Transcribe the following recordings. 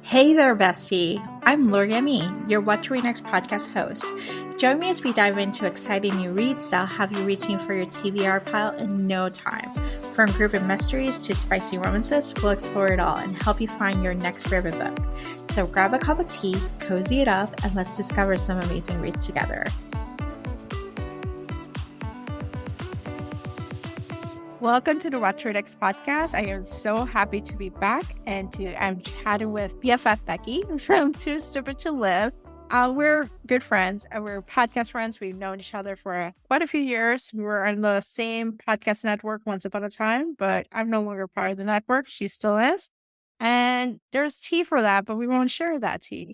Hey there, bestie. I'm Lori Me, your What to Read Next podcast host. Join me as we dive into exciting new reads that'll have you reaching for your TBR pile in no time. From group mysteries to spicy romances, we'll explore it all and help you find your next favorite book. So grab a cup of tea, cozy it up, and let's discover some amazing reads together. Welcome to the What to Read Next podcast. I am so happy to be back and I'm chatting with BFF Becky from Too Stupid to Live. We're good friends and we're podcast friends. We've known each other for quite a few years. We were on the same podcast network once upon a time, but I'm no longer part of the network. She still is. And there's tea for that, but we won't share that tea.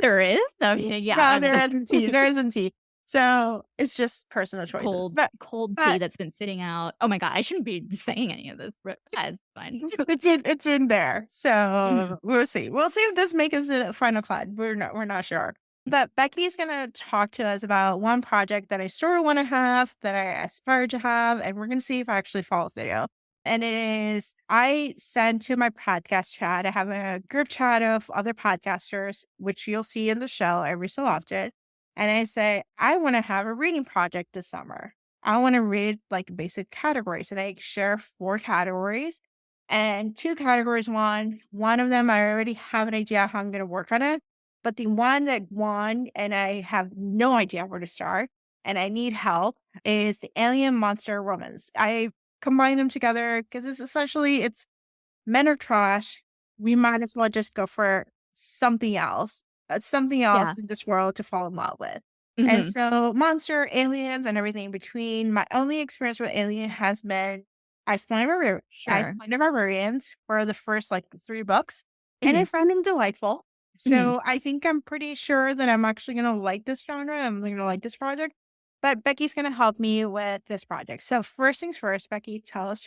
There is? No, yeah. No, there isn't tea. There isn't tea. So it's just personal choices. Cold tea that's been sitting out. Oh my God, I shouldn't be saying any of this, but it's fine. It's in there. So we'll see. We'll see if this makes it a final cut. We're not sure. But Becky's gonna talk to us about one project that I sort of want to have, that I aspire to have, and we're gonna see if I actually follow through. And it is, I sent to my podcast chat. I have a group chat of other podcasters, which you'll see in the show every so often. And I say, I want to have a reading project this summer. I want to read like basic categories. And I share 4 categories and 2 categories. One of them, I already have an idea how I'm going to work on it. But the one that won, and I have no idea where to start, and I need help, is the Alien Monster Romance. I combine them together because it's men are trash. We might as well just go for something else. In this world to fall in love with. And so monster, aliens, and everything in between. My only experience with Alien has been I find the Barbarians for the first 3 books, and I find them delightful. So I think I'm pretty sure that I'm actually going to like this genre. I'm going to like this project. But Becky's going to help me with this project. So first things first, Becky, tell us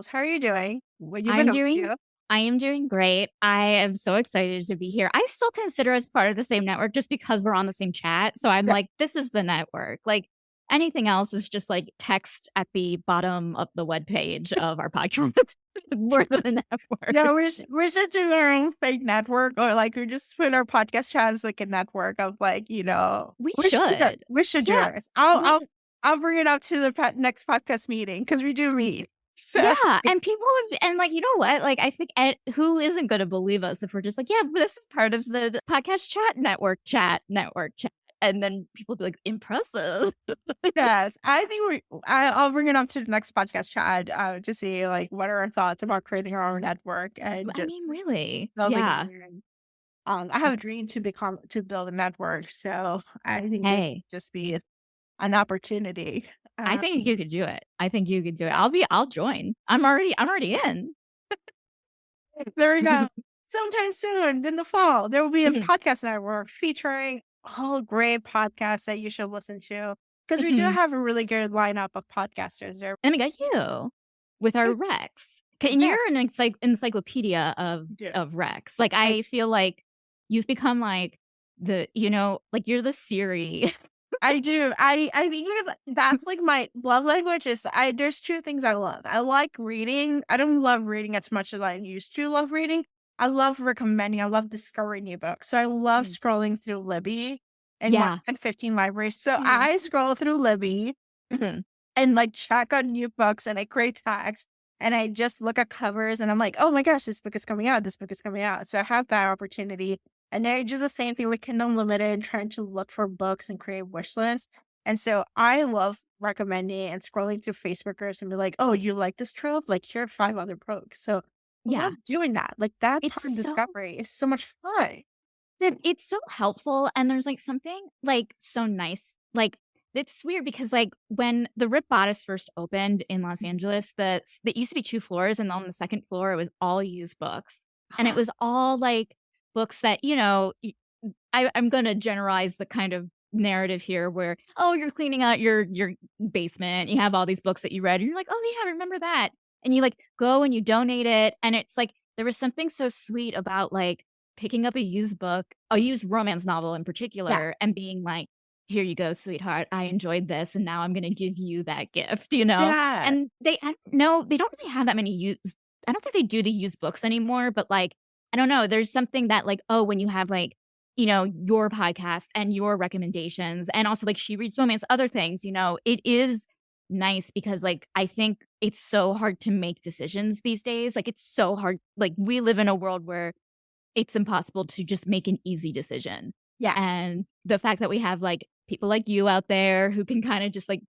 how are you doing? What you've been up to? I am doing great. I am so excited to be here. I still consider us part of the same network just because we're on the same chat. So I'm like, this is the network. Like anything else is just like text at the bottom of the webpage of our podcast. We're the network. No, we should do our own fake network, or we just put our podcast chat as like a network of we should do it. I'll bring it up to the next podcast meeting because we do read. So. Yeah, and people and you know what? I think who isn't going to believe us if we're just like, yeah, this is part of the podcast chat network, and then people will be like, impressive. Yes, I think I'll bring it up to the next podcast chat to see what are our thoughts about creating our own network. And really, yeah. I have a dream to build a network, so I think it would just be an opportunity. I think you could do it. I'll join. I'm already in. There we go. Sometime soon in the fall, there will be a podcast network featuring all great podcasts that you should listen to. Because we do have a really good lineup of podcasters there. And we got you with our Rex. And you're an encyclopedia of Rex. I feel like you've become you're the Siri. I do. I think that's my love language is there's 2 things I love. I like reading. I don't love reading as much as I used to love reading. I love recommending. I love discovering new books. So I love scrolling through Libby and 15 libraries. So I scroll through Libby and check on new books, and I create tags, and I just look at covers, and I'm like, oh my gosh, this book is coming out. This book is coming out. So I have that opportunity. And I do the same thing with Kindle Unlimited, trying to look for books and create wish lists. And so I love recommending and scrolling through Facebookers and be like, oh, you like this trope? Here are 5 other tropes. So I love doing that. That part of discovery is so much fun. It's so helpful. And there's something so nice. It's weird because when the Rip Bodice first opened in Los Angeles, there used to be 2 floors. And on the second floor, it was all used books. And it was all books that, I'm going to generalize the kind of narrative here where, you're cleaning out your basement. You have all these books that you read and you're like, oh yeah, I remember that. And you go and you donate it. And it's there was something so sweet about picking up a used book, a used romance novel in particular, and being "Here you go, sweetheart. I enjoyed this, and now I'm gonna give you that gift," you know? Yeah. And I don't know, they don't really have that many used I don't think they do the used books anymore, but, like, I don't know, there's something that, like, oh, when you have, like, your podcast and your recommendations, and also, like, She Reads Romance, other things, it is nice because, like, I think it's so hard to make decisions these days, like, it's so hard like, we live in a world where it's impossible to just make an easy decision. Yeah. And the fact that we have, like, people like you out there who can kinda just, like,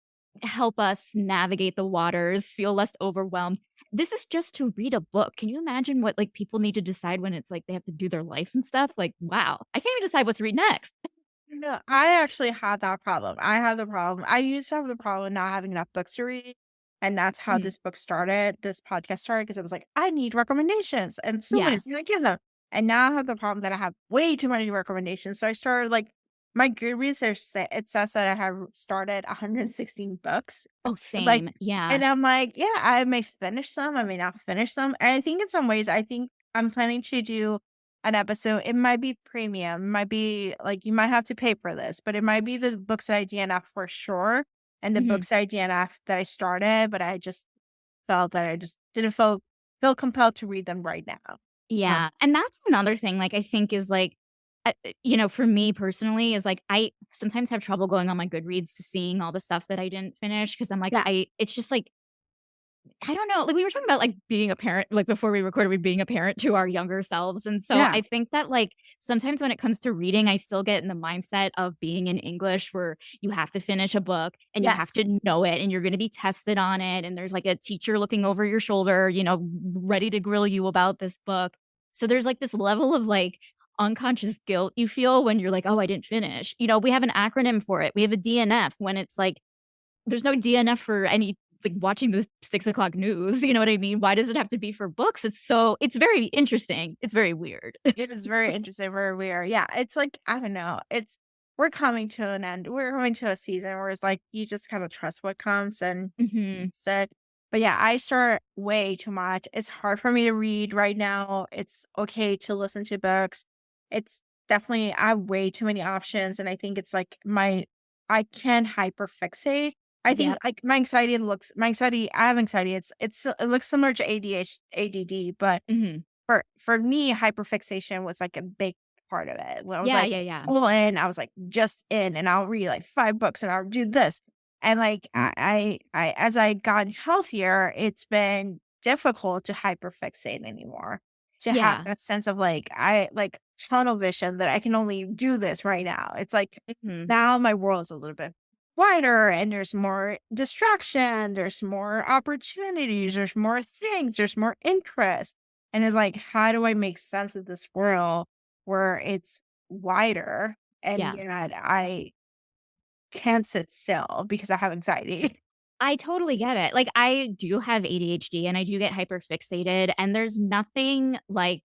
help us navigate the waters, feel less overwhelmed. This is just to read a book. Can you imagine what, like, people need to decide when it's, like, they have to do their life and stuff? Like, wow. I can't even decide what to read next. No, I actually had that problem. I had the problem. I used to have the problem not having enough books to read. And that's how Mhm. this book started, this podcast started, because it was like, I need recommendations. And Yeah. somebody's gonna give them. And now I have the problem that I have way too many recommendations. So I started like my Goodreads it says that I have started 116 books. Oh, Like, same. Yeah. and I'm like, yeah, I may finish some, I may not finish them. And I think in some ways, I think I'm planning to do an episode. It might be premium, it might be like you might have to pay for this, but it might be the books that I DNF for sure. And the Mhm. books I DNF that I started, but I just felt that I just didn't feel compelled to read them right now. Huh. Yeah, and that's another thing, like, I think is, like, for me personally is, like, I sometimes have trouble going on my Goodreads to seeing all the stuff that I didn't finish because 'cause I'm like, Yeah. it's just, like, I don't know, like, we were talking about, like, being a parent, like, before we recorded, we being a parent to our younger selves, and so Yeah. I think that, like, sometimes when it comes to reading, I still get in the mindset of being in English where you have to finish a book and you have Yes. to know it and you're gonna be tested on it, and there's, like, a teacher looking over your shoulder, ready to grill you about this book. So there's, like, this level of, like, unconscious guilt you feel when you're like, "Oh, I didn't finish." We have an acronym for it. We have a DNF when it's like there's no DNF for any like, watching the 6 o'clock news, you know what I mean? Why does it have to be for books? It's very interesting. It's very weird. It is very interesting where we are. Yeah, it's like, I don't know. We're coming to an end. We're coming to a season where it's like you just kind of trust what comes and Mhm. instead. But yeah, I start way too much. It's hard for me to read right now. It's okay to listen to books. It's definitely I have way too many options. And I think it's like I can hyperfixate. I think Yep. like my anxiety, I have anxiety. It looks similar to ADHD, ADD, but Mhm. for me, hyperfixation was, like, a big part of it. When I was, Yeah, like, yeah, yeah. all in, I was, like, just in, and I'll read, like, 5 books, and I'll do this. And, like, I as I got healthier, it's been difficult to hyperfixate anymore, to have Yeah. that sense of, like, tunnel vision that I can only do this right now. It's like, Mhm. now my world's a little bit wider, and there's more distraction, there's more opportunities, there's more things, there's more interest. And it's like, how do I make sense of this world where it's wider and Yeah. yet I can't sit still because I have anxiety? I totally get it. Like, I do have ADHD and I do get hyperfixated, and there's nothing like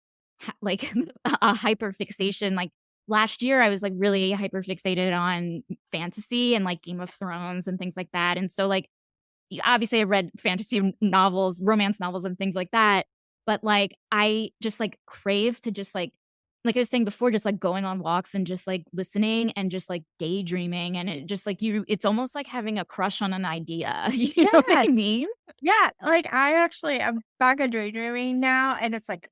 like a hyperfixation. Like last year, I was like really hyperfixated on fantasy and like Game of Thrones and things like that. And so, like, obviously I read fantasy novels, romance novels and things like that, but, like, I just, like, crave to just, like I was saying before, just, like, going on walks and just, like, listening and just, like, daydreaming, and it just, like, it's almost like having a crush on an idea, you know what I Yes. mean? Yeah. Like I actually am back at daydreaming now. And it's like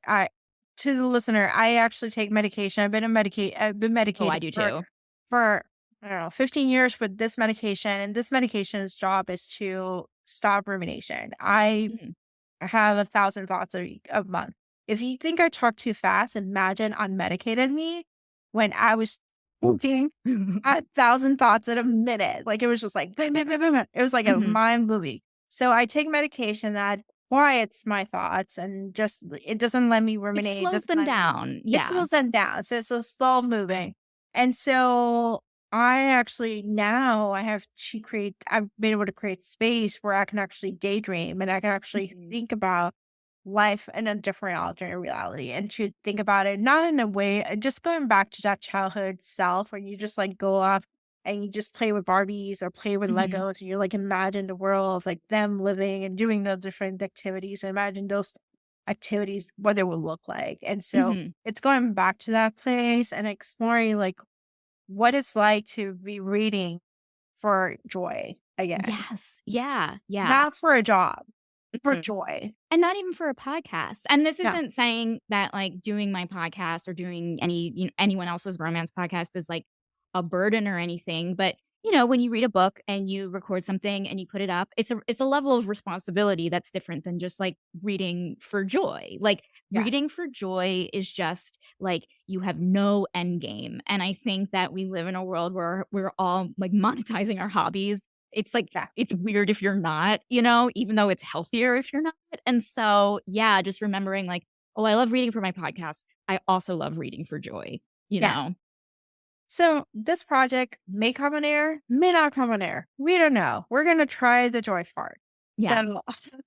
I to the listener, I actually take medication. I've been Oh, I medicated do too. for I don't know, 15 years with this medication. And this medication's job is to stop rumination. I Mhm. have 1,000 thoughts a month. If you think I talk too fast, imagine unmedicated me when I was thinking 1,000 thoughts in a minute. Like, it was just like, bam, bam, bam, bam, bam. It was like a Mhm. mind movie. So I take medication that quiets my thoughts and just it doesn't let me It ruminate. It slows doesn't them let me down, it yeah. slows them down. So it's a slow moving. And so I actually now I've been able to create space where I can actually daydream and I can actually Mhm. think about life in a different alternate reality and to think about it not in a way just going back to that childhood self where you just like go off and you just play with Barbies or play with Mhm. Legos and you like imagine the world of like them living and doing those different activities and imagine those activities what they would look like. And so Mhm. it's going back to that place and exploring like what it's like to be reading for joy again, Yes. Yeah. Yeah. not for a job, for Mhm. joy. And not even for a podcast. And this Yeah, isn't saying that, like, doing my podcast or doing anyone else's romance podcast is, like, a burden or anything, but, when you read a book and you record something and you put it up, it's a level of responsibility that's different than just, like, reading for joy. Like, yes, reading for joy is just, like, you have no end game, and I think that we live in a world where we're all, like, monetizing our hobbies. It's like yeah, it's weird if you're not, even though it's healthier if you're not. And so, yeah, just remembering like, oh, I love reading for my podcast. I also love reading for joy, you yeah. know? So this project may come on air, may not come on air. We don't know. We're gonna try the joy part. Yeah. So,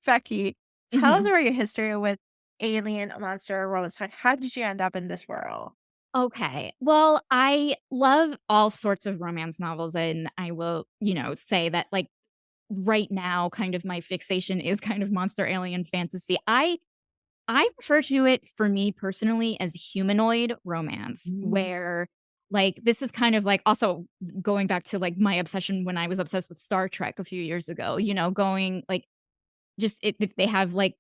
Becky, tell us Mhm. about your history with alien monster romance. How did you end up in this world? Okay. Well, I love all sorts of romance novels, and I will, say that like right now, kind of my fixation is kind of monster alien fantasy. I refer to it for me personally as humanoid romance, Mm. where like this is kind of like also going back to like my obsession when I was obsessed with Star Trek a few years ago, going like just if they have like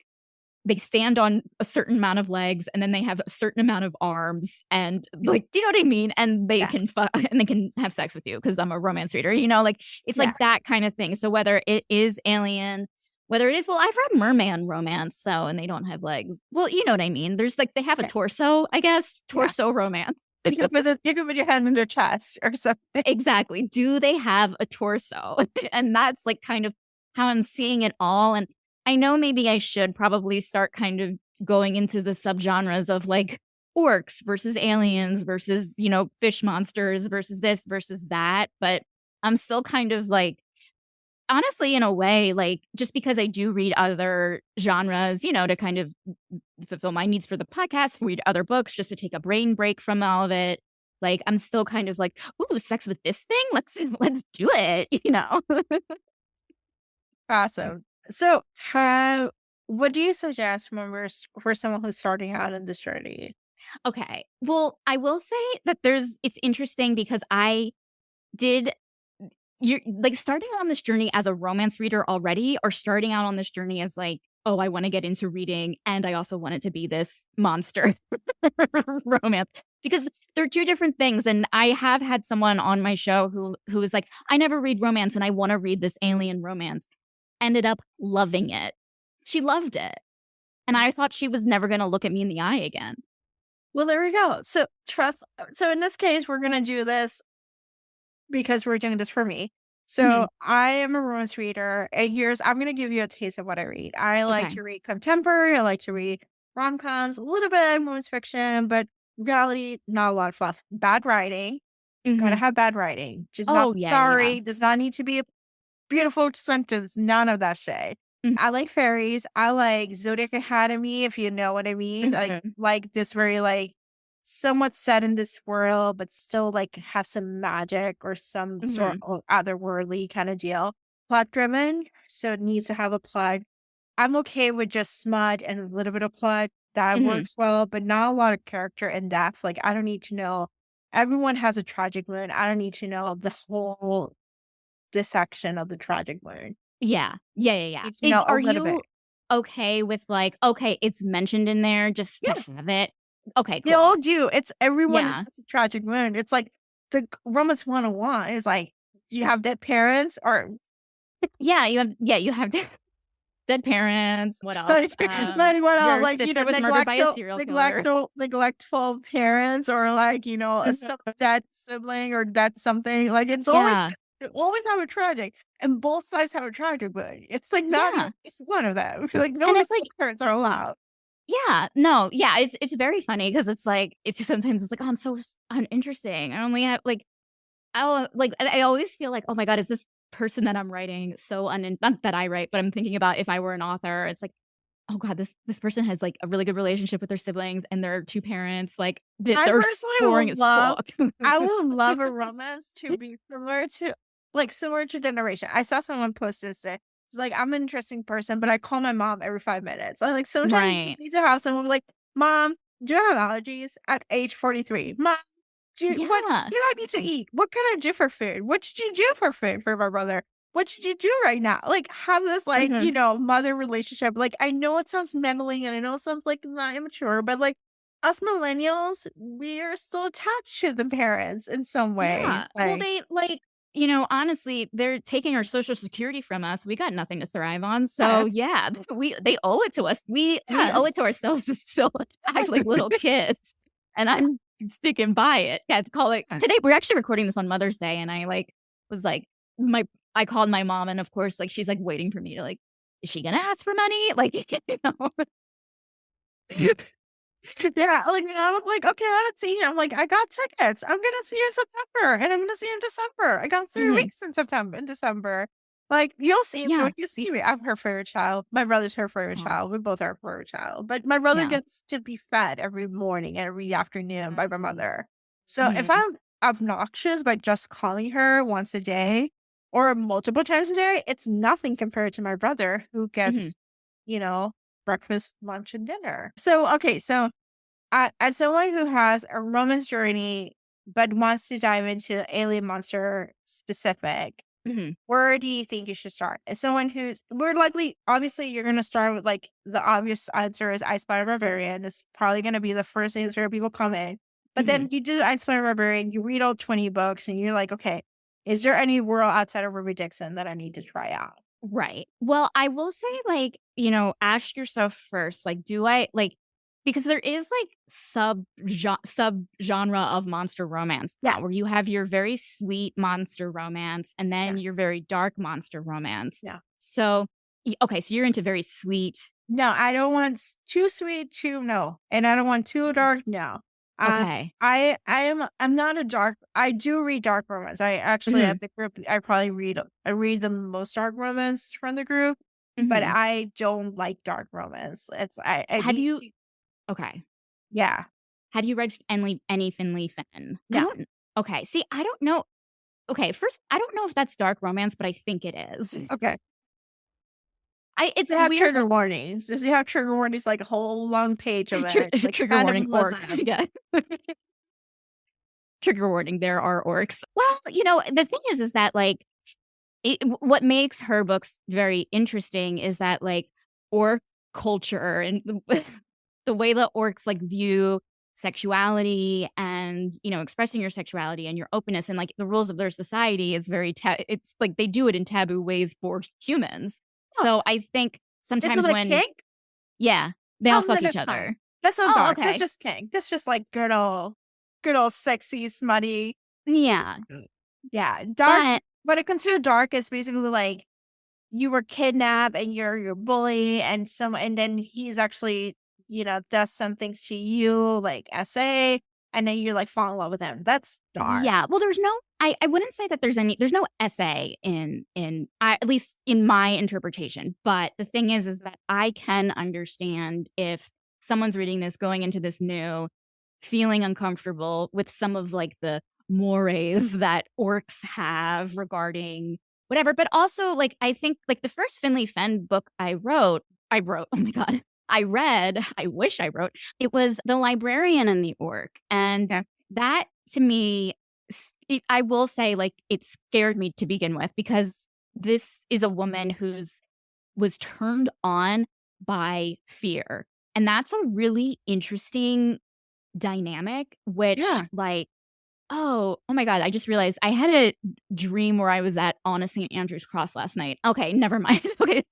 they stand on a certain amount of legs and then they have a certain amount of arms and like do you know what I mean? And they Yeah, can and they can have sex with you because I'm a romance reader, like it's yeah, like that kind of thing. So whether it is alien, whether it is well, I've read merman romance, so and they don't have legs. Well, you know what I mean. There's like they have a okay, torso, I guess. yeah. Torso romance. You can put your hand in their chest or something. Exactly. Do they have a torso? And that's like kind of how I'm seeing it all. And I know maybe I should probably start kind of going into the subgenres of like orcs versus aliens versus, fish monsters versus this versus that. But I'm still kind of like, honestly, in a way, like just because I do read other genres, to kind of fulfill my needs for the podcast, read other books just to take a brain break from all of it. Like I'm still kind of like, ooh, sex with this thing? Let's do it. Awesome. So, how? What do you suggest when for someone who's starting out in this journey? Okay. Well, I will say that it's interesting because I did you're like starting out on this journey as a romance reader already, or starting out on this journey as like, oh, I want to get into reading and I also want it to be this monster romance because they're two different things. And I have had someone on my show who is like, I never read romance and I want to read this alien romance. Ended up loving it. She loved it. And I thought she was never going to look at me in the eye again. Well, there we go. So trust. So in this case, we're gonna do this because we're doing this for me. So Mhm. I am a romance reader, and I'm gonna give you a taste of what I read. I like Okay. to read contemporary. I like to read rom coms, a little bit of romance fiction, but reality, not a lot of fluff. Bad writing. Gotta Mhm. have bad writing. Just not Oh, yeah, yeah, yeah. sorry. Does not need to be a beautiful sentence. None of that shit. Mhm. I like fairies. I like Zodiac Academy, if you know what I mean. Mhm. Like this very like somewhat set in this world, but still like have some magic or some sort Mhm. of otherworldly kind of deal. Plot driven, so it needs to have a plot. I'm okay with just smut and a little bit of plot. That Mhm. works well, but not a lot of character in depth. Like I don't need to know everyone has a tragic mood. I don't need to know the whole dissection of the tragic mood. Yeah. Yeah, yeah, yeah. Need to know a Are little bit. you okay with, like, okay, it's mentioned in there just to Yeah, have it? Okay, they all cool. do. It's everyone Yeah. has a tragic mood. It's like the Romance 101 is like, do you have dead parents or You have dead parents. What else? like what else? Your Like, sister was murdered by a serial killer. neglectful parents or like, Mhm. some dead sibling or dead something. Like it's always Yeah. they always have a tragic and both sides have a tragic mood. It's like not even Yeah. it's one of them. Like no And the it's like parents are allowed. yeah, no, yeah, it's very funny because it's like it's sometimes it's like, "Oh, I'm so uninteresting. I only have like I always feel like, "Oh my god, is this person that I'm writing so not that I write, but I'm thinking about if I were an author, it's like, oh god, this person has, like, a really good relationship with their siblings and their 2 parents, like, I they're personally boring would as love fuck." I would love a romance to be similar to Generation. I saw someone post this day. It's like, "I'm an interesting person, but I call my mom every 5 minutes." I'm like, sometimes you Right. just need to have someone like, "Mom, do you have allergies?" At age 43. "Mom, what Yeah. do I need to eat? What can I do for food? What did you do for food for my brother? What should you do right now? Like, have this, like, Mhm. mother relationship. Like, I know it sounds meddling and I know it sounds like not immature, but like us millennials, we are still attached to the parents in some way. Yeah. Well, Like, they like, honestly, they're taking our social security from us. We got nothing to thrive on. So yes, yeah, they owe it to us. We owe it yes. to ourselves to still act like little kids. And I'm sticking by it. Yeah, to call it today. We're actually recording this on Mother's Day, and I was like my I called my mom, and of course, like she's like waiting for me to like, is she gonna ask for money? Like, Yeah, like, I was like, "Okay, I haven't seen you." I'm like, "I got tickets. I'm gonna see you in September, and I'm gonna see you in December. I got 3 Mhm. weeks in September in December. Like, you'll see me when Yeah. you see me." I'm her favorite child. My brother's her favorite Aw. child. We both are her favorite child. But my brother Yeah. gets to be fed every morning and every afternoon by my mother. So if Mhm. I'm obnoxious by just calling her once a day or multiple times a day, it's nothing compared to my brother who Mhm. gets, you know, breakfast, lunch, and dinner. So, okay, so as someone who has a romance journey but wants to dive into alien monster specific, Mhm. where do you think you should start? As someone who's we're likely obviously you're gonna start with like the obvious answer is I Spy a Barbarian. It's probably gonna be the first answer people come in. But Mhm. then you do I Spy a Barbarian, you read all 20 books and you're like, okay, is there any world outside of Ruby Dixon that I need to try out? Right. Well, I will say, like, ask yourself first, like, do I like because there is like sub genre of monster romance Yeah, now where you have your very sweet monster romance and then yeah, your very dark monster romance. yeah. So, okay, so you're into very sweet. No, I don't want too sweet, too no, and I don't want too Mhm. dark, no. Okay. I'm not a dark I do read dark romance. I actually Mhm. at the group, I read the most dark romance from the group, but Mhm. I don't like dark romance. I Have need you to okay. yeah, Have you read any Finley Fenn? I no, don't Okay, see, I don't know. Okay, first, I don't know if that's dark romance, but I think it is. okay. It's They have weird. trigger warnings. Does he have trigger warnings, like a whole long page of it? Like, Trigger kind of warning, orcs. listen. Yeah. Trigger warning, there are orcs. Well, the thing is that, like, what makes her books very interesting is that, like, orc culture and the way that orcs, like, view sexuality and, expressing your sexuality and your openness and, like, the rules of their society is very it's like they do it in taboo ways for humans. Oh, So I think this is sometimes like when kink? yeah, they all How's fuck that a each kink? other. That's not Oh, dark. That's okay. just kink. That's just like good old sexy, smutty. Yeah. Yeah, dark But what I consider dark is basically like you were kidnapped and you're bully and then he's actually, does some things to you like SA and then you're like fall in love with him. That's dark. yeah, well, I wouldn't say that there's no essay in at least in my interpretation, but the thing is that I can understand if someone's reading this, going into this new, feeling uncomfortable with some of, like, the mores that orcs have regarding whatever, but also, like, I think, like, the first Finley Fenn book I wrote, oh my god, I read, I wish I wrote, it was The Librarian and the Orc, and Yeah. that to me I will say, like, it scared me to begin with because this is a woman who's was turned on by fear, and that's a really interesting dynamic, which, Yeah. like, oh my god, I just realized I had a dream where I was at Anna St. Andrew's Cross last night. Okay, never mind. Okay,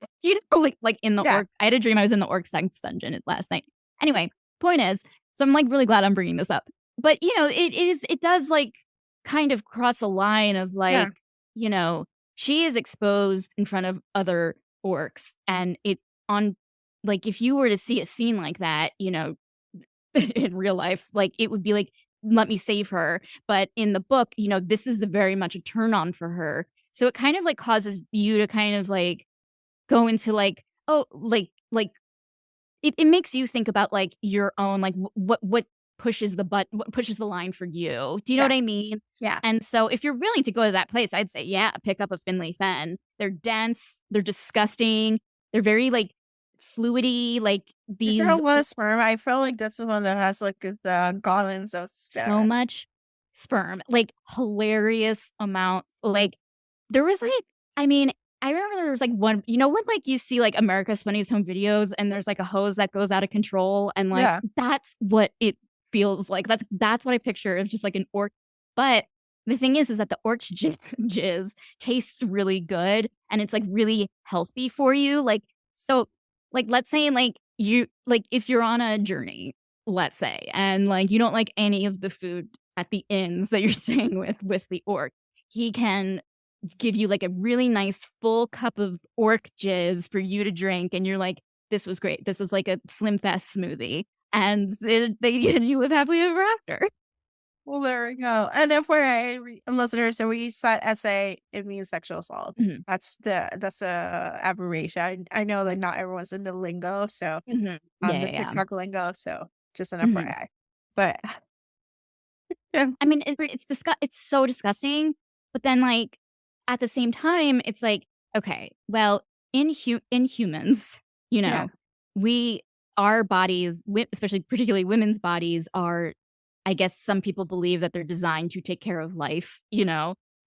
like, in the Yeah. orc I had a dream I was in the orc sex dungeon last night. Anyway, point is, so I'm, like, really glad I'm bringing this up. But, it does, like, kind of cross a line of, Yeah. like, you know, she is exposed in front of other orcs, and it on like, if you were to see a scene like that, in real life, like, it would be like, "Let me save her." But in the book, this is very much a turn on for her. So it kind of, like, causes you to kind of, like, go into, like, oh, like, it makes you think about, like, your own, like, what pushes the line for you. Do you know Yeah. what I mean? Yeah. And so if you're willing to go to that place, I'd say, yeah, pick up a Finley Fenn. They're dense, they're disgusting, they're very, like, fluidy, like, Is there a these one sperm? I feel like that's the one that has like the gauntlets of so spirits. much. sperm, like hilarious amounts. Like there was like, I mean, I remember there was like one, when like you see like America's Funniest Home Videos and there's like a hose that goes out of control and like Yeah. that's what it feels like. That's what I picture of just like an orc. But the thing is that the orc's jizz tastes really good and it's like really healthy for you. Like so, like let's say like you like if you're on a journey, let's say, and like you don't like any of the food at the inns that you're staying with the orc, he can give you like a really nice full cup of orc jizz for you to drink, and you're like, "This was great. This was like a Slim Fast smoothie," and you live happily ever after. Well, there we go. And if we're listeners, so we said SA, it means sexual assault. Mhm, That's a aberration. I know that not everyone's in the lingo, so mhm. Yeah, the yeah, yeah. TikTok lingo, so just an Mhm. FYI. But yeah, I mean, like, it's so disgusting, but then, like, at the same time, it's like, okay, well, in humans, you yeah, know, we our bodies, especially particularly women's bodies, are, I guess some people believe that they're designed to take care of life,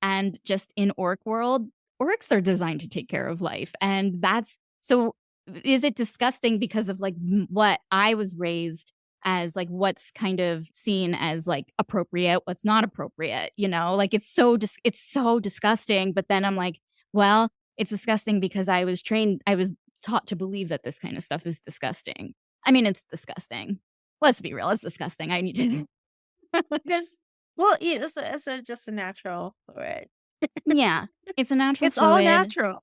and just in orc world, orcs are designed to take care of life, and that's so. Is it disgusting because of like what I was raised as, like what's kind of seen as like appropriate, what's not appropriate, like it's so disgusting. But then I'm like, well, it's disgusting because I was taught to believe that this kind of stuff is disgusting. I mean, it's disgusting. Let's be real, it's disgusting. I need to because well, just a natural fluid. yeah, it's a natural It's all fluid. natural,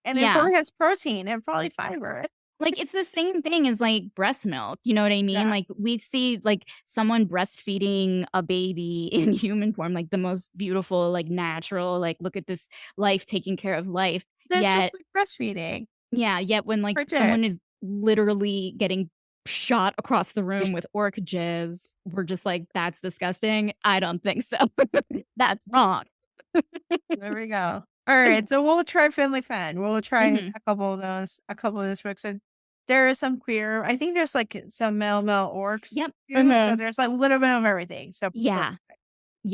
and it Yeah. probably has protein and probably fiber. Like, it's the same thing as, like, breast milk, you know what I mean? Yeah, Like, we see, like, someone breastfeeding a baby in human form, like, the most beautiful, like, natural, like, look at this life taking care of life. that's just Yet like breastfeeding yeah, yet when, like, for someone chicks. is literally getting shot across the room with orc jizz, we're just like, "That's disgusting? I don't think so. That's wrong." There we go. Alright, so we'll try Family Fan. We'll try Mhm. a couple of those books, and there is some queer I think there's, like, some male orcs Yep. too, so Mhm. there's a little bit of everything, so Yeah. perfect,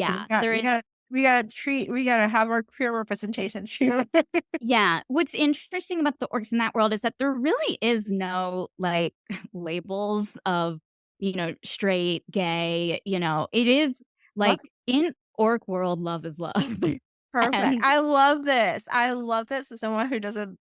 'cause Yeah. There is we gotta have our queer representation too. Yeah, what's interesting about the orcs in that world is that there really is no, like, labels of, straight, gay, it is Love like, in orc world, love is love. Perfect. And I love this as someone who doesn't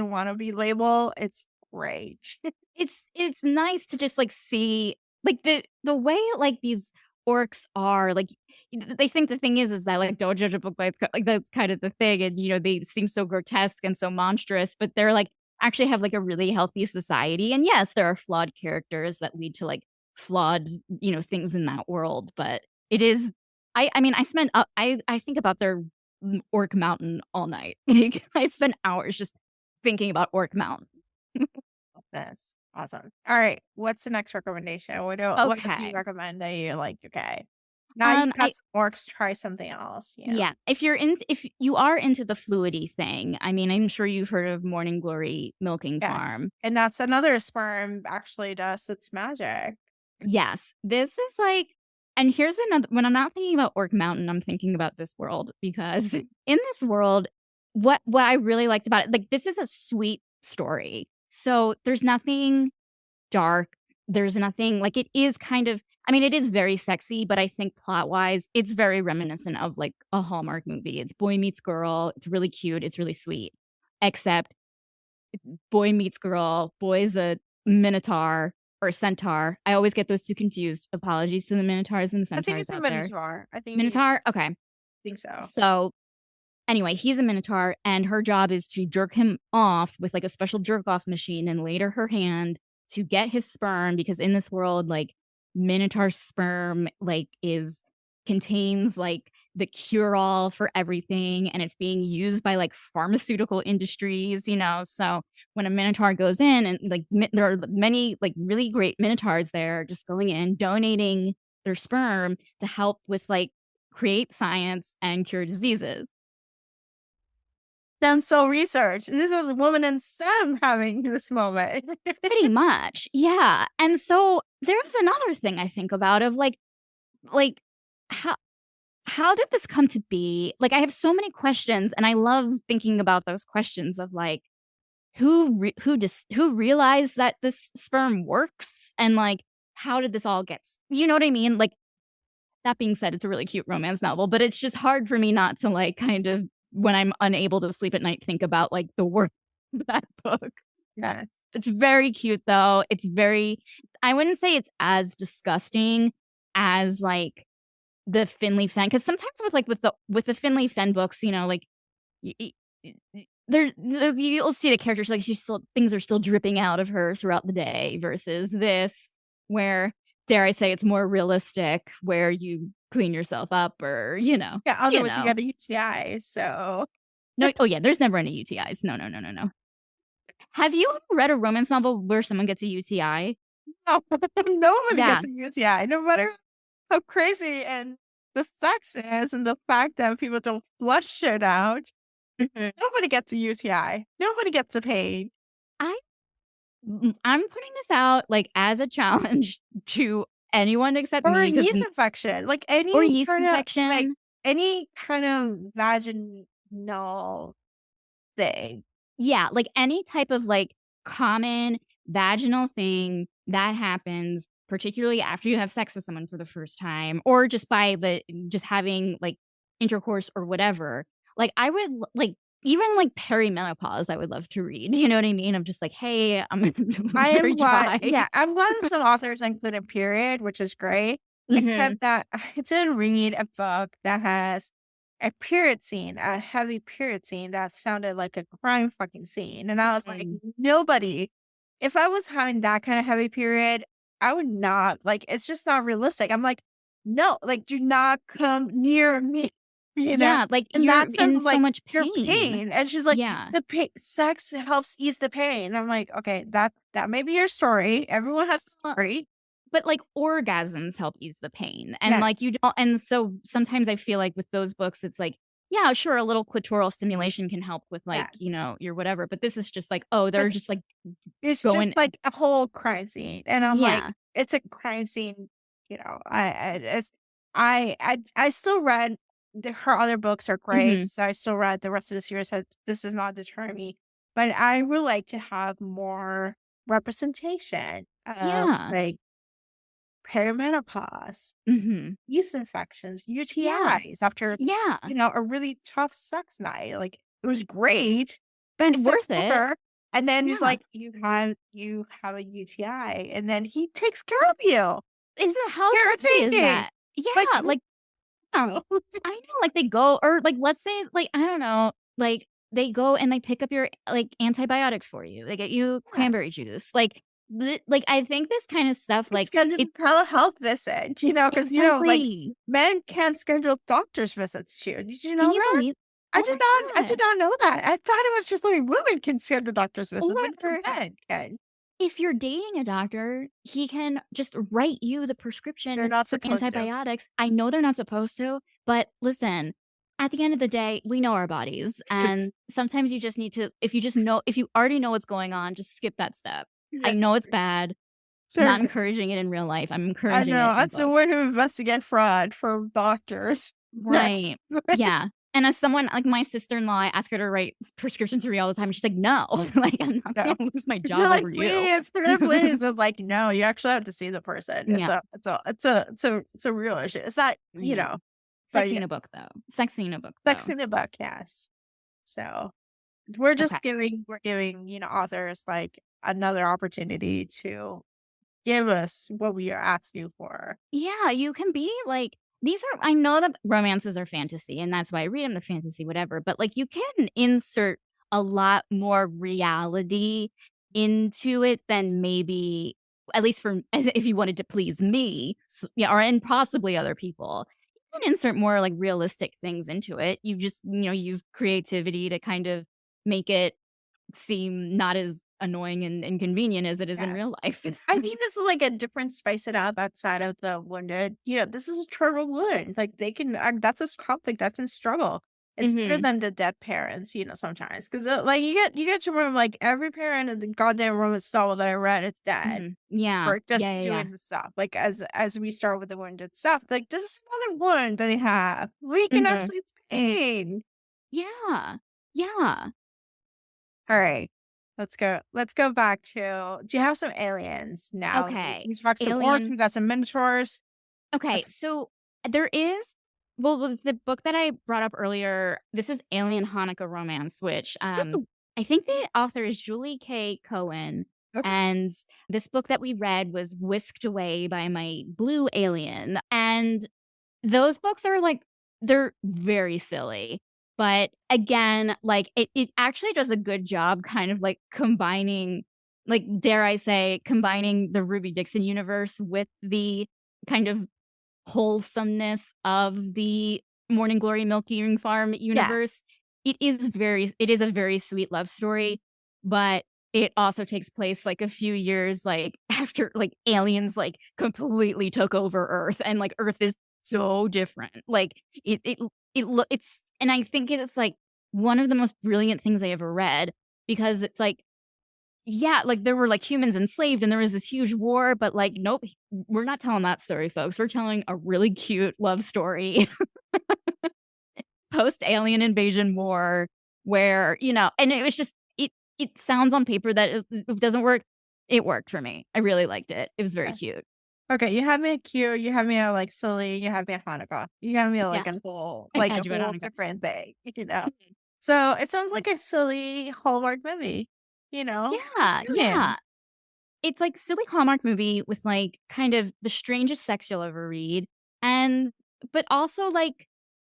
wanna be labeled, it's great. it's nice to just, like, see, like, the way, like, these orcs are, like, they think the thing is that, like, don't judge a book by its co like, that's kind of the thing, and, they seem so grotesque and so monstrous, but they're, like, actually have, like, a really healthy society, and yes, there are flawed characters that lead to, like, flawed, things in that world, but it is I mean, I spent, I think about their Orc Mountain all night. Like, I spent hours just thinking about Orc Mountain. That's awesome. Alright, what's the next recommendation? What else do you Okay. recommend that you're like, "Okay, now you got I some orcs, try something else," you know? yeah, if you are into the fluidy thing, I mean, I'm sure you've heard of Morning Glory Milking Yes, Farm. and that's another sperm actually does its magic. Yes, this is like and here's another when I'm not thinking about Orc Mountain, I'm thinking about this world because in this world, what I really liked about it, like, this is a sweet story. So, there's nothing dark. There's nothing like it is kind of I mean, it is very sexy, but I think plot-wise, it's very reminiscent of like a Hallmark movie. It's boy meets girl. It's really cute. It's really sweet. Except boy meets girl. Boy's a minotaur or a centaur. I always get those two confused. Apologies to the minotaurs and I think centaurs it's a out there. minotaur. I Minotaur? Okay. think so. So anyway, he's a minotaur, and her job is to jerk him off with like a special jerk off machine and later her hand to get his sperm because in this world, like minotaur sperm, like is contains like the cure all for everything and it's being used by like pharmaceutical industries, So when a minotaur goes in and like there are many like really great minotaurs there just going in, donating their sperm to help with like create science and cure diseases. Stem cell research. This is a woman in STEM having this moment. Pretty much, yeah, and so there's another thing I think about of, like, how how did this come to be? Like, I have so many questions, and I love thinking about those questions of like, who realized that this sperm works, and like, how did this all you know what I mean? Like, that being said, it's a really cute romance novel, but it's just hard for me not to like kind of when I'm unable to sleep at night think about like the work of that book. Yeah. It's very cute though. It's very I wouldn't say it's as disgusting as like the Finley Fen, because sometimes with the Finley Fen books, you know, like y- y- you'll see the characters like she's still things are still dripping out of her throughout the day versus this where dare I say it's more realistic where you clean yourself up or Yeah, you otherwise you know. get a UTI, so No, oh yeah, there's never any UTIs. No, no, no, no, no. Have you ever read a romance novel where someone gets a UTI? no, nobody Yeah. gets a UTI, no matter how crazy and the sex is and the fact that people don't flush it out. Mhm. Nobody gets a UTI. Nobody gets a pain I I'm putting this out like as a challenge to anyone except or a me because yeast infection, like or yeast infection. any kind of vaginal thing. Yeah, like any type of like common vaginal thing that happens, particularly after you have sex with someone for the first time, or just by just having like intercourse or whatever. Like I would like even like perimenopause, I would love to read. You know what I mean? I'm just like, hey, I'm I very am glad, dry. yeah, I'm glad some authors include a period, which is great, Hmm. except that I did read a book that has a period scene, a heavy period scene that sounded like a crime fucking scene, and I was like, "Nobody if I was having that kind of heavy period, I would not like, it's just not realistic." I'm like, "No, like, do not come near me," you know? Yeah, like In you're that sense in of, so like, much your pain. pain, and she's like, Yeah. "The pain sex helps ease the pain." I'm like, "Okay, that may be your story. Everyone has a story." But, like, orgasms help ease the pain, and, like, Yes. you don't and so sometimes I feel like with those books, it's like, yeah, sure, a little clitoral stimulation can help with, like, Yes. your whatever, but this is just like, oh, they're just, like, It's just going like a whole crime scene, and I'm like, yeah. it's a crime scene, I still read her other books are great, Mhm. so I still read the rest of the series. This does not deter me, but I would like to have more representation of Yeah. like perimenopause, Mhm. yeast infections, Yeah. UTIs after Yeah. a really tough sex night. Like it was great, but sex Worth it. over. And then he's Yeah. like, you have a UTI, and then he takes care of you. How sexy is Irritating. that? Like, Yeah, like wow. I know, like, they go or, like, let's say, like, I don't know, like, they go and they pick up your, like, antibiotics for you. They get you cranberry Yes. juice. Like, I think this kind of stuff, It's like, scheduled it a telehealth visit, because like exactly. men can't schedule doctor's visits too. Did you Can know you that? believe I oh did my not I did god. not know that. I thought it was just like women can schedule doctor's visits, but no, Or men can. if you're dating a doctor, he can just write you the They're prescription not for supposed to. antibiotics. I know they're not supposed to, but listen, at the end of the day, we know our bodies, and sometimes you just need to if you already know what's going on, just skip that step. I Yeah. know it's bad. They're Not encouraging it in real life. I'm I encouraging know, it in that's the books. way to investigate fraud for doctors. Yes. Right. Yeah. And as someone like my sister-in-law, I ask her to write prescriptions for me all the time. She's like, "No, like I'm not No. gonna lose my You're job like, over you." "Please, please." It's like, no, you actually have to see the person. Yeah, It's a real issue. It's not, I know. but Sexy yeah, in a book though. Sexy in a book sex though. in the book, yes. So Okay. we're giving, authors like another opportunity to give us what we are asking for. Yeah, you can be like these are I know that romances are fantasy and that's why I read them the fantasy whatever, but like you can insert a lot more reality into it than maybe at least for if you wanted to please me, yeah, or and possibly other people. You can insert more like realistic things into it. You just, use creativity to kind of make it seem not as annoying and inconvenient as it is in real Yes. life. I think this is like a different spice it up outside of the wounded. This is a turtle wound. Like they can, that's a conflict, that's a struggle. It's better Mhm. than the dead parents, sometimes. 'Cause, like, you get to remember, like, every parent in the goddamn romance novel that I read is dead Mhm. Yeah. or just Yeah, yeah, yeah. doing the stuff. Like, as we start with the wounded stuff, like, this is another wound they have. We can Mhm. actually explain. Yeah. Yeah. Alright. Let's go back to do you have some aliens now? Okay. We talked some orcs, Alien. we got some minotaurs. Okay, Let's so there is well, with the book that I brought up earlier, this is Alien Hanukkah Romance, which Ooh, I think the author is Julie K. Cohen. okay. And this book that we read was Whisked Away by My Blue Alien. And those books are like, they're very silly. But again, like it actually does a good job kind of like combining, like, dare I say, combining the Ruby Dixon universe with the kind of wholesomeness of the Morning Glory Milking Farm Yes. universe. It is a very sweet love story, but it also takes place like a few years like after like aliens like completely took over Earth and like Earth is so different. Like it's and I think it's like one of the most brilliant things I ever read because it's like yeah, like, there were, like, humans enslaved, and there was this huge war, but, like, nope, we're not telling that story, folks. We're telling a really cute love story post-alien invasion war where, and it was just it sounds on paper that it doesn't work. It worked for me. I really liked it. It was very Okay. cute. Okay, you have me at cute, you have me at, like, silly, you have me at Hanukkah. You have me at, like, a Yes. whole I like, a had you at whole Hanukkah. different thing, you know? Mhm. So, it sounds Like like a silly Hallmark movie, with yeah, yeah. aliens. It's like silly Hallmark movie with, like, kind of the strangest sex you'll ever read, and but also, like,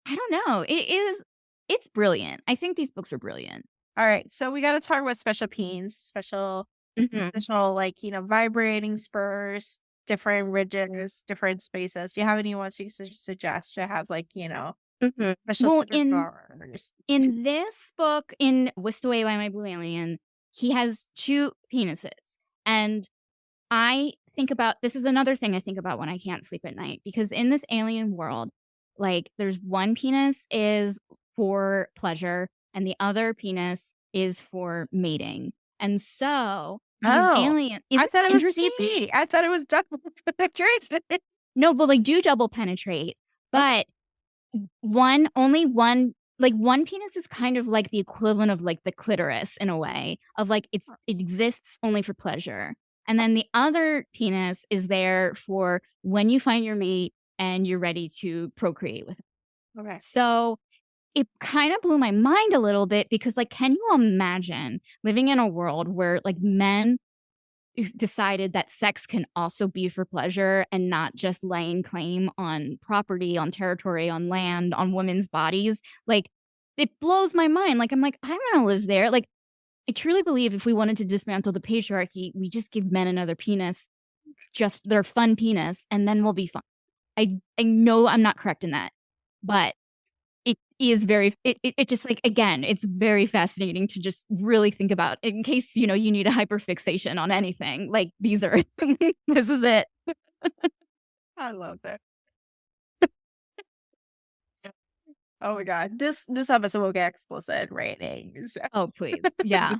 I don't know, it's brilliant. I think these books are brilliant. Alright, so we gotta talk about special peens, Mhm, special, like, vibrating spurs, different ridges, different spaces. Do you have any ones you suggest to have, like, mhm. special Well, in superpowers? in this book, in Whisked Away by My Blue Alien, he has 2 penises, and I think about this is another thing I think about when I can't sleep at night because in this alien world, like there's one penis is for pleasure and the other penis is for mating. And so these Oh, alien I isn't thought that it was interesting? PP. I thought it was double penetration. No, but they do double penetrate, Okay. but one only one like, one penis is kind of like the equivalent of, like, the clitoris in a way, of, like, it exists only for pleasure, and then the other penis is there for when you find your mate and you're ready to procreate with. Okay. So, it kinda blew my mind a little bit because, like, can you imagine living in a world where, like, men decided that sex can also be for pleasure and not just laying claim on property, on territory, on land, on women's bodies. Like, it blows my mind. Like, I'm like, I wanna live there. Like, I truly believe if we wanted to dismantle the patriarchy, we just give men another penis, just their fun penis, and then we'll be fine. I know I'm not correct in that, but it is very it just, like, again, it's very fascinating to just really think about in case, you need a hyperfixation on anything, like, these are this is it. I love that. Oh my god. This episode will get explicit ratings. Oh, please. Yeah.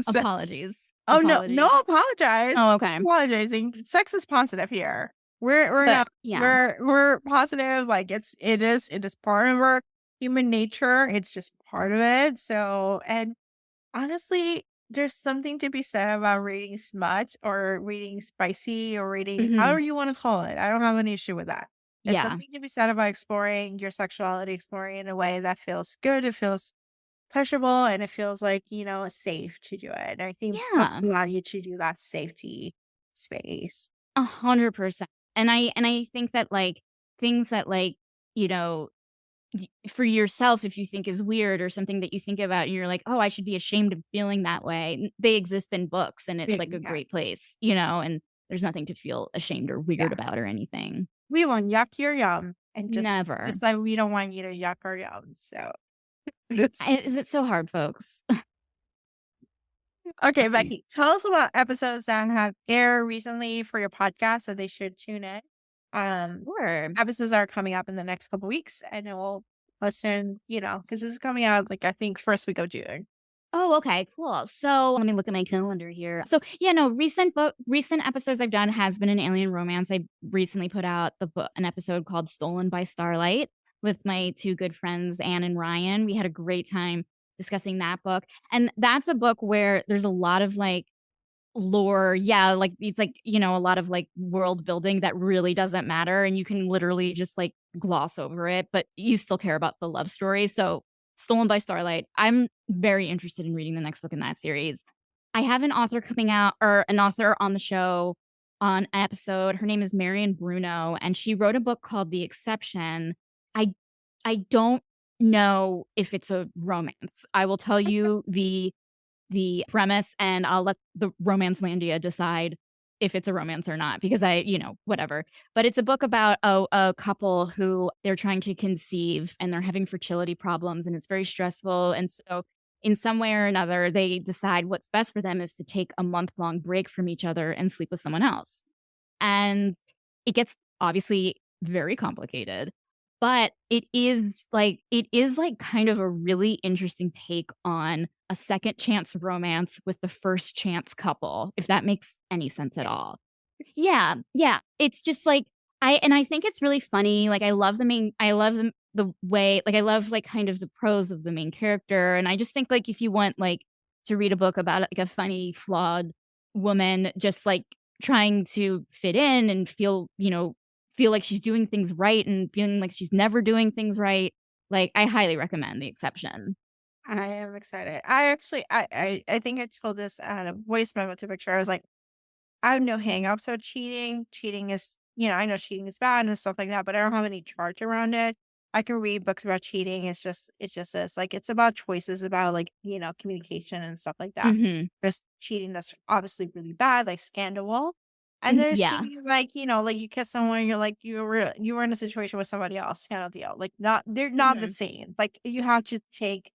So Apologies. oh, no, Apologies. no apologize. Oh, okay. Apologizing. Sex is positive here. We're But not yeah. we're positive, like, it is part of our human nature, it's just part of it, so and honestly, there's something to be said about reading smut or reading spicy or reading however Mhm. you wanna call it, I don't have an issue with that. There's Yeah. something to be said about exploring your sexuality, exploring in a way that feels good, it feels pleasurable, and it feels like, safe to do it, and I think books Yeah. allow you to do that safety space. 100%. And I think that, like, things that, like, you know, for yourself, if you think is weird or something that you think about and you're like, "Oh, I should be ashamed of feeling that way." They exist in books and it's like a Yeah, great place, and there's nothing to feel ashamed or yeah. weird about or anything. We want yuck your yum, and just Never. like we don't want you to yuck our yum, so it's Is it so hard, folks? okay, Becky, tell us about episodes that have aired recently for your podcast so they should tune in. Um, Sure. Episodes are coming up in the next couple weeks, and it will posting, because this is coming out like I think first week of June. Oh, okay, cool. So let me look at my calendar here. So yeah, no, recent episodes I've done has been an alien romance. I recently put out an episode called Stolen by Starlight with my two good friends, Anne and Ryan. We had a great time discussing that book. And that's a book where there's a lot of like lore. Yeah, like it's like, a lot of like world building that really doesn't matter. And you can literally just like gloss over it, but you still care about the love story. So Stolen by Starlight. I'm very interested in reading the next book in that series. I have an author coming out, or an author on the show on an episode. Her name is Marion Bruno, and she wrote a book called The Exception. I I don't know if it's a romance. I will tell you the premise, and I'll let the romance landia decide if it's a romance or not, because whatever. But it's a book about a couple who they're trying to conceive and they're having fertility problems and it's very stressful. And so, in some way or another, they decide what's best for them is to take a month-long break from each other and sleep with someone else. And it gets obviously very complicated, but it is like kind of a really interesting take on a second chance romance with the first chance couple, if that makes any sense at all. Yeah, yeah. It's just like I think it's really funny. Like I love the way, like I love like kind of the prose of the main character. And I just think like if you want like to read a book about like a funny, flawed woman just like trying to fit in and feel like she's doing things right and feeling like she's never doing things right, like I highly recommend The Exception. I am excited. I actually, I think I told this at a voice memo to picture. I was like, I have no hangups with cheating. Cheating is, I know cheating is bad and stuff like that, but I don't have any charge around it. I can read books about cheating. It's just this. Like, it's about choices, about like, communication and stuff like that. Mhm. There's cheating that's obviously really bad, like scandal. And there's Yeah. cheating is like, like you kiss someone, you're like, you were in a situation with somebody else, kind of deal. Like, they're not the Mhm. same. Like, you have to take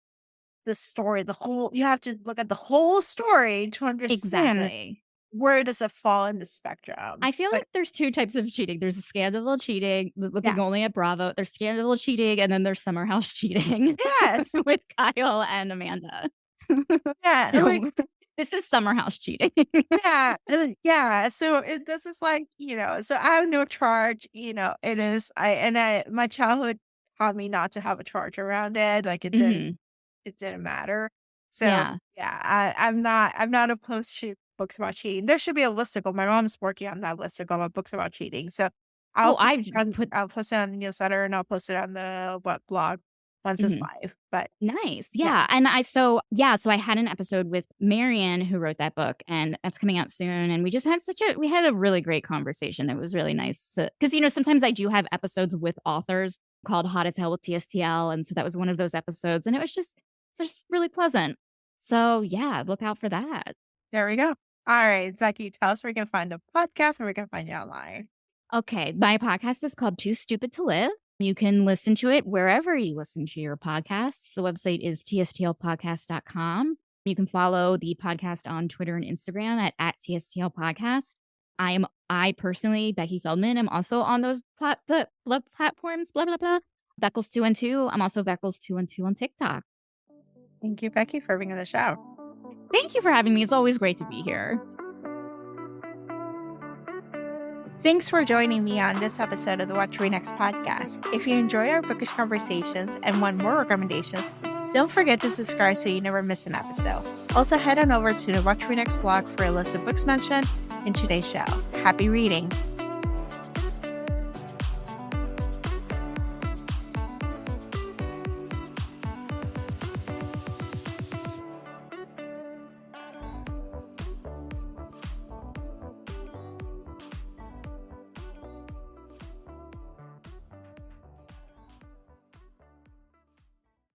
the story, you have to look at the whole story to understand Exactly. where does it fall in the spectrum? I feel Like, like there's 2 types of cheating. There's a scandal cheating, yeah, looking only at Bravo. There's scandal cheating, and then there's Summer House cheating yes, with Kyle and Amanda. yeah, like, So, this is Summer House cheating. yeah, yeah. So this is like, so I have no charge. It is. My childhood taught me not to have a charge around it. Like Mhm. it didn't matter. So Yeah. yeah, I'm not opposed to books about cheating. There should be a listicle. My mom's working on that listicle of books about cheating. So Oh, I've put I'll post it on the newsletter and I'll post it on the blog once it's mhm. live. But Nice. yeah, Yeah. And so I had an episode with Marion who wrote that book, and that's coming out soon. And we just had we had a really great conversation. It was really nice because, sometimes I do have episodes with authors called How to Tell with TSTL. And so that was one of those episodes. And it's just really pleasant. So yeah, look out for that. there we go. All right, Zaki, tell us where we can find the podcast, where we can find you online. Okay. My podcast is called Too Stupid to Live. You can listen to it wherever you listen to your podcasts. The website is tstlpodcast.com. You can follow the podcast on Twitter and Instagram at TSTL Podcast. I personally, Becky Feldman, am also on those platforms, blah, blah, blah. Beckles212. I'm also Beckles212 on TikTok. Thank you, Becky, for being on the show. Thank you for having me. It's always great to be here. Thanks for joining me on this episode of the What to Read Next podcast. If you enjoy our bookish conversations and want more recommendations, don't forget to subscribe so you never miss an episode. Also, head on over to the What to Read Next blog for a list of books mentioned in today's show. Happy reading!